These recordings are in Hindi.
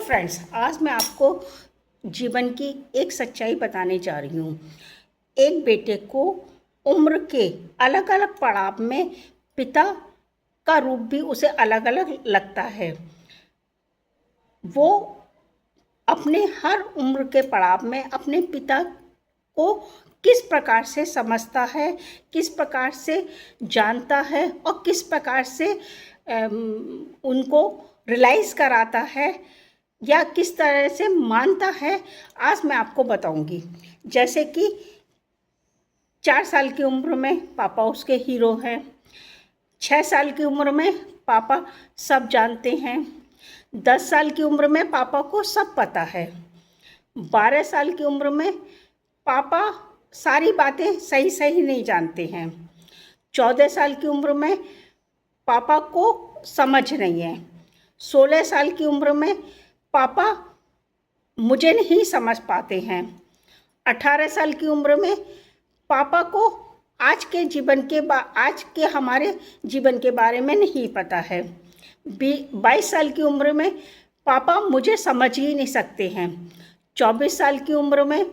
फ्रेंड्स, आज मैं आपको जीवन की एक सच्चाई बताने जा रही हूँ। एक बेटे को उम्र के अलग अलग पड़ाव में पिता का रूप भी उसे अलग अलग लगता है। वो अपने हर उम्र के पड़ाव में अपने पिता को किस प्रकार से समझता है, किस प्रकार से जानता है और किस प्रकार से उनको रियलाइज़ कराता है या किस तरह से मानता है, आज मैं आपको बताऊंगी। जैसे कि 4 साल की उम्र में पापा उसके हीरो हैं, 6 साल की उम्र में पापा सब जानते हैं, 10 साल की उम्र में पापा को सब पता है, 12 साल की उम्र में पापा सारी बातें सही सही नहीं जानते हैं, 14 साल की उम्र में पापा को समझ नहीं है, 16 साल की उम्र में पापा मुझे नहीं समझ पाते हैं, 18 साल की उम्र में पापा को आज के हमारे जीवन के बारे में नहीं पता है, 22 साल की उम्र में पापा मुझे समझ ही नहीं सकते हैं, 24 साल की उम्र में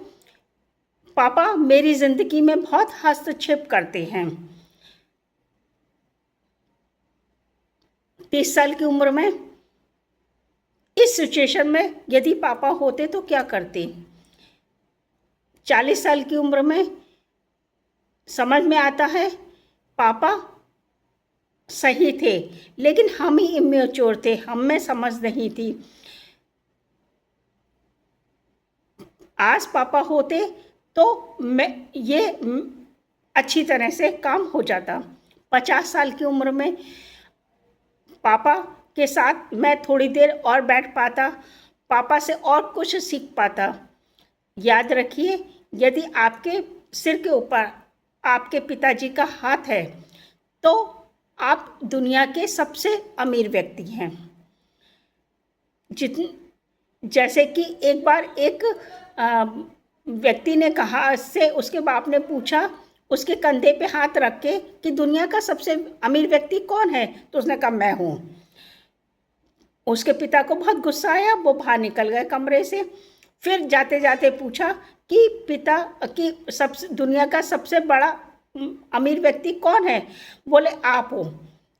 पापा मेरी ज़िंदगी में बहुत हस्तक्षेप करते हैं, 30 साल की उम्र में इस सिचुएशन में यदि पापा होते तो क्या करते, 40 साल की उम्र में समझ में आता है पापा सही थे लेकिन हम ही इमेच्योर थे, हम में समझ नहीं थी। आज पापा होते तो ये अच्छी तरह से काम हो जाता। 50 साल की उम्र में पापा के साथ मैं थोड़ी देर और बैठ पाता, पापा से और कुछ सीख पाता। याद रखिए, यदि आपके सिर के ऊपर आपके पिताजी का हाथ है तो आप दुनिया के सबसे अमीर व्यक्ति हैं। जैसे कि एक बार एक व्यक्ति ने कहा, से उसके बाप ने पूछा उसके कंधे पे हाथ रख के कि दुनिया का सबसे अमीर व्यक्ति कौन है, तो उसने कहा मैं हूँ। उसके पिता को बहुत गुस्सा आया, वो बाहर निकल गए कमरे से। फिर जाते जाते पूछा कि पिता कि दुनिया का सबसे बड़ा अमीर व्यक्ति कौन है, बोले आप हो।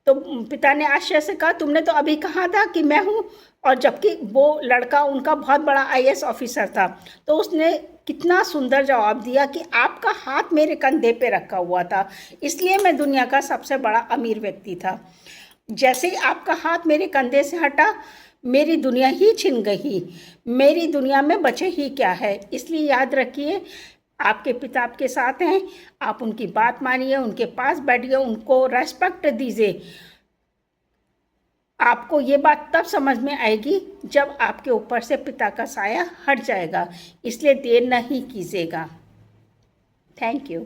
तो पिता ने आश्चर्य से कहा तुमने तो अभी कहा था कि मैं हूँ, और जबकि वो लड़का उनका बहुत बड़ा आईएएस ऑफिसर था। तो उसने कितना सुंदर जवाब दिया कि आपका हाथ मेरे कंधे पे रखा हुआ था, इसलिए मैं दुनिया का सबसे बड़ा अमीर व्यक्ति था। जैसे ही आपका हाथ मेरे कंधे से हटा, मेरी दुनिया ही छिन गई, मेरी दुनिया में बचे ही क्या है। इसलिए याद रखिए, आपके पिता आपके साथ हैं, आप उनकी बात मानिए, उनके पास बैठिए, उनको रेस्पेक्ट दीजिए। आपको ये बात तब समझ में आएगी जब आपके ऊपर से पिता का साया हट जाएगा। इसलिए देर नहीं कीजिएगा। Thank you.